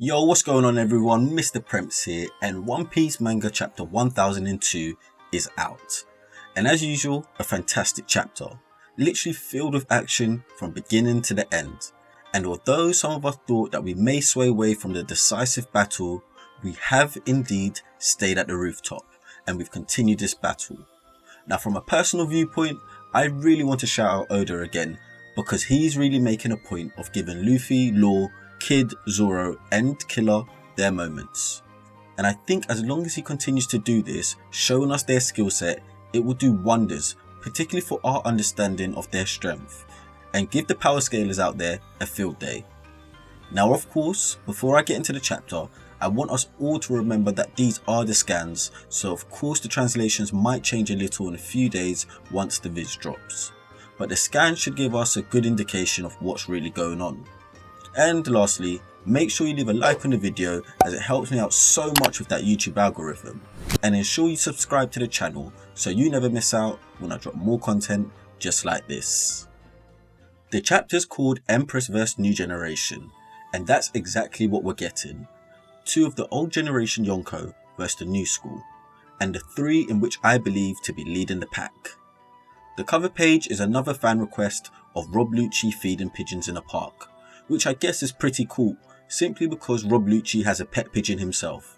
Yo, what's going on everyone, Mr. Premps here, and One Piece Manga chapter 1002 is out. And as usual, a fantastic chapter, literally filled with action from beginning to the end. And although some of us thought that we may sway away from the decisive battle, we have indeed stayed at the rooftop, and we've continued this battle. Now from a personal viewpoint, I really want to shout out Oda again, because he's really making a point of giving Luffy, Law, Kid, Zoro and Killer their moments. And I think as long as he continues to do this, showing us their skill set, it will do wonders, particularly for our understanding of their strength, and give the power scalers out there a field day. Now of course, before I get into the chapter, I want us all to remember that these are the scans, so of course the translations might change a little in a few days once the viz drops. But the scans should give us a good indication of what's really going on. And lastly, make sure you leave a like on the video as it helps me out so much with that YouTube algorithm, and ensure you subscribe to the channel so you never miss out when I drop more content just like this. The chapter's called Empress vs New Generation, and that's exactly what we're getting. Two of the old generation Yonko versus the new school, and the three in which I believe to be leading the pack. The cover page is another fan request of Rob Lucci feeding pigeons in a park, which I guess is pretty cool, simply because Rob Lucci has a pet pigeon himself.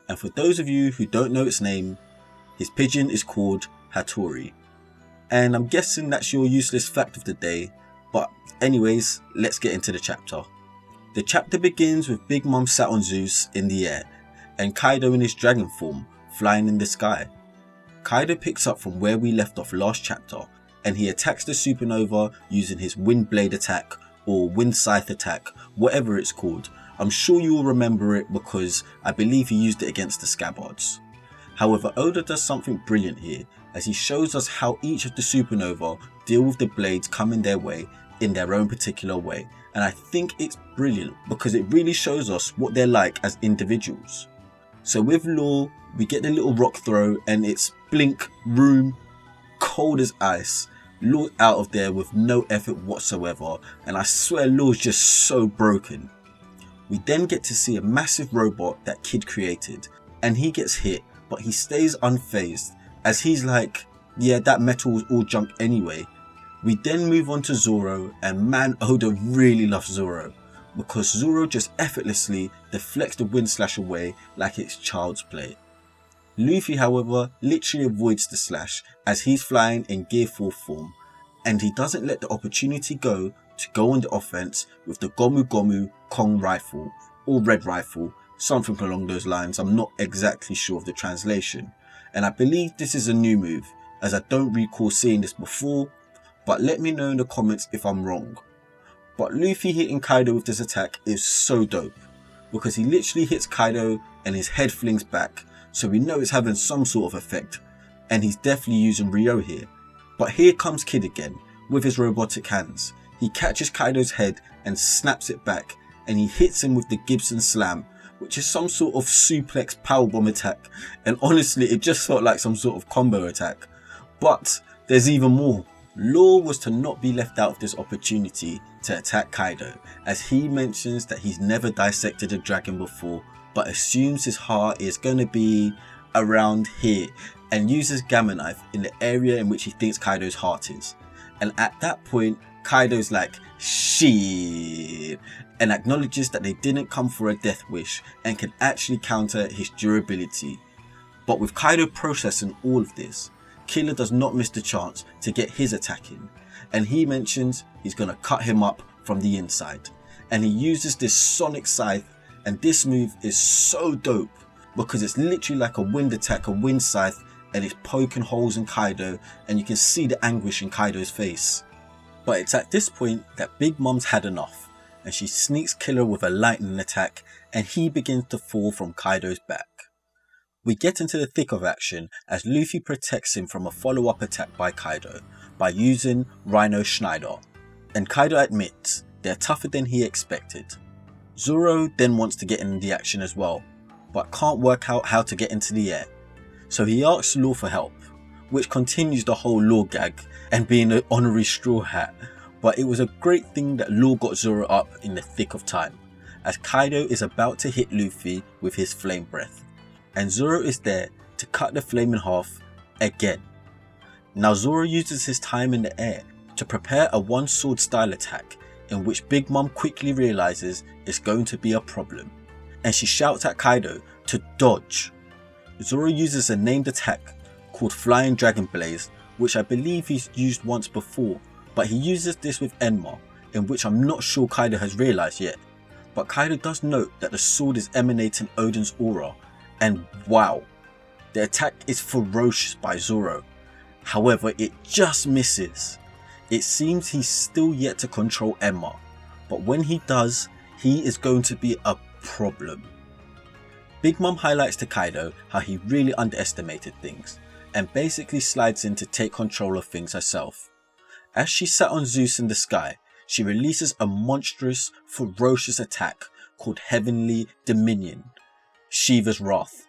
And for those of you who don't know its name, his pigeon is called Hattori. And I'm guessing that's your useless fact of the day, but anyways, let's get into the chapter. The chapter begins with Big Mom sat on Zeus in the air, and Kaido in his dragon form flying in the sky. Kaido picks up from where we left off last chapter, and he attacks the Supernova using his Wind Blade attack, or Wind Scythe attack, whatever it's called. I'm sure you will remember it because I believe he used it against the Scabbards. However, Oda does something brilliant here, as he shows us how each of the Supernova deal with the blades coming their way in their own particular way, and I think it's brilliant because it really shows us what they're like as individuals. So with Law, we get the little rock throw and it's blink, room, cold as ice. Law out of there with no effort whatsoever, and I swear Law's just so broken. We then get to see a massive robot that Kid created, and he gets hit, but he stays unfazed as he's like, yeah, that metal was all junk anyway. We then move on to Zoro, and man, Oda really loves Zoro, because Zoro just effortlessly deflects the wind slash away like it's child's play. Luffy, however, literally avoids the slash as he's flying in Gear 4 form, and he doesn't let the opportunity go to go on the offense with the Gomu Gomu Kong rifle, or red rifle, something along those lines. I'm not exactly sure of the translation, and I believe this is a new move, as I don't recall seeing this before, but let me know in the comments if I'm wrong. But Luffy hitting Kaido with this attack is so dope, because he literally hits Kaido and his head flings back, so we know it's having some sort of effect, and he's definitely using Ryo here. But here comes Kid again, with his robotic hands. He catches Kaido's head and snaps it back, and he hits him with the Gibson Slam, which is some sort of suplex powerbomb attack, and honestly it just felt like some sort of combo attack. But there's even more. Law was to not be left out of this opportunity to attack Kaido, as he mentions that he's never dissected a dragon before, but assumes his heart is going to be around here, and uses Gamma Knife in the area in which he thinks Kaido's heart is. And at that point, Kaido's like, shit, and acknowledges that they didn't come for a death wish and can actually counter his durability. But with Kaido processing all of this, Killer does not miss the chance to get his attack in, and he mentions he's going to cut him up from the inside, and he uses this Sonic Scythe, and this move is so dope because it's literally like a wind attack, a wind scythe, and it's poking holes in Kaido, and you can see the anguish in Kaido's face. But it's at this point that Big Mom's had enough, and she sneaks Killer with a lightning attack, and he begins to fall from Kaido's back. We get into the thick of action as Luffy protects him from a follow-up attack by Kaido by using Rhino Schneider, and Kaido admits they're tougher than he expected. Zoro then wants to get in the action as well, but can't work out how to get into the air, so he asks Law for help, which continues the whole Law gag and being an honorary straw hat, but it was a great thing that Law got Zoro up in the thick of time, as Kaido is about to hit Luffy with his flame breath, and Zoro is there to cut the flame in half again. Now Zoro uses his time in the air to prepare a one sword style attack, in which Big Mom quickly realizes it's going to be a problem, and she shouts at Kaido to dodge. Zoro uses a named attack called Flying Dragon Blaze, which I believe he's used once before, but he uses this with Enma, in which I'm not sure Kaido has realized yet. But Kaido does note that the sword is emanating Oden's aura, and wow, the attack is ferocious by Zoro. However, it just misses. It seems he's still yet to control Enma, but when he does, he is going to be a problem. Big Mom highlights to Kaido how he really underestimated things, and basically slides in to take control of things herself. As she sat on Zeus in the sky, she releases a monstrous, ferocious attack called Heavenly Dominion, Shiva's Wrath.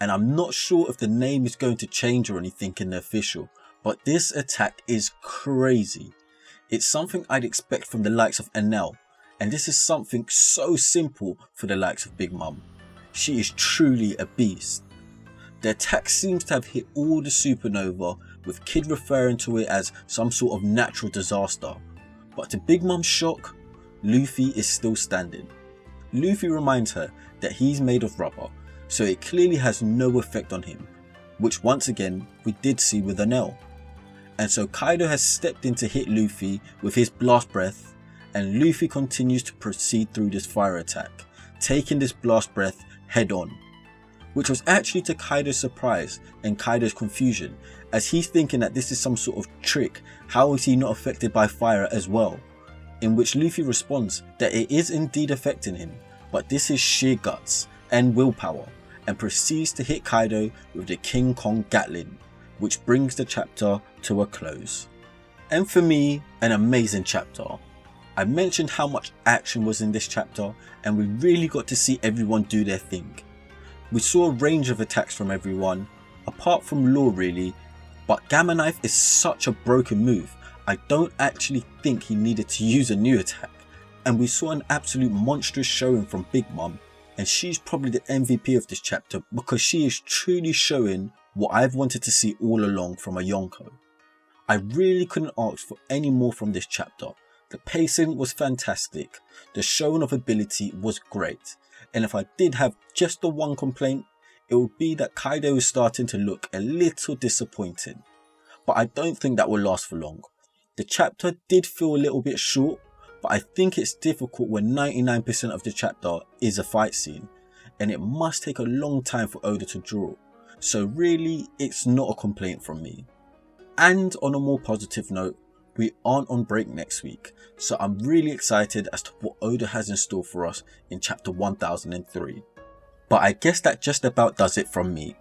And I'm not sure if the name is going to change or anything in the official, but this attack is crazy. It's something I'd expect from the likes of Enel, and this is something so simple for the likes of Big Mom. She is truly a beast. The attack seems to have hit all the Supernova, with Kid referring to it as some sort of natural disaster. But to Big Mom's shock, Luffy is still standing. Luffy reminds her that he's made of rubber, so it clearly has no effect on him, which once again we did see with Enel. And so Kaido has stepped in to hit Luffy with his blast breath, and Luffy continues to proceed through this fire attack, taking this blast breath head on, which was actually to Kaido's surprise and Kaido's confusion, as he's thinking that this is some sort of trick. How is he not affected by fire as well? In which Luffy responds that it is indeed affecting him, but this is sheer guts and willpower, and proceeds to hit Kaido with the King Kong Gatling, which brings the chapter to a close. And for me, an amazing chapter. I mentioned how much action was in this chapter, and we really got to see everyone do their thing. We saw a range of attacks from everyone, apart from Law really, but Gamma Knife is such a broken move, I don't actually think he needed to use a new attack. And we saw an absolute monstrous showing from Big Mom, and she's probably the MVP of this chapter because she is truly showing what I've wanted to see all along from a Yonko. I really couldn't ask for any more from this chapter. The pacing was fantastic, the showing of ability was great, and if I did have just the one complaint, it would be that Kaido is starting to look a little disappointing. But I don't think that will last for long. The chapter did feel a little bit short, but I think it's difficult when 99% of the chapter is a fight scene, and it must take a long time for Oda to draw, so really it's not a complaint from me. And on a more positive note, we aren't on break next week, so I'm really excited as to what Oda has in store for us in chapter 1003. But I guess that just about does it from me.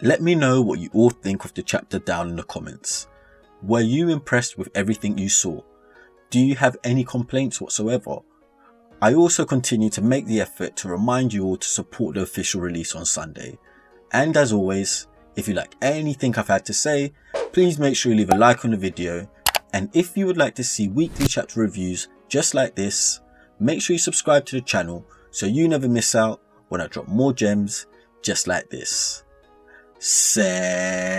Let me know what you all think of the chapter down in the comments. Were you impressed with everything you saw? Do you have any complaints whatsoever? I also continue to make the effort to remind you all to support the official release on Sunday. And as always, if you like anything I've had to say, please make sure you leave a like on the video. And if you would like to see weekly chapter reviews just like this, make sure you subscribe to the channel so you never miss out when I drop more gems just like this. Safe.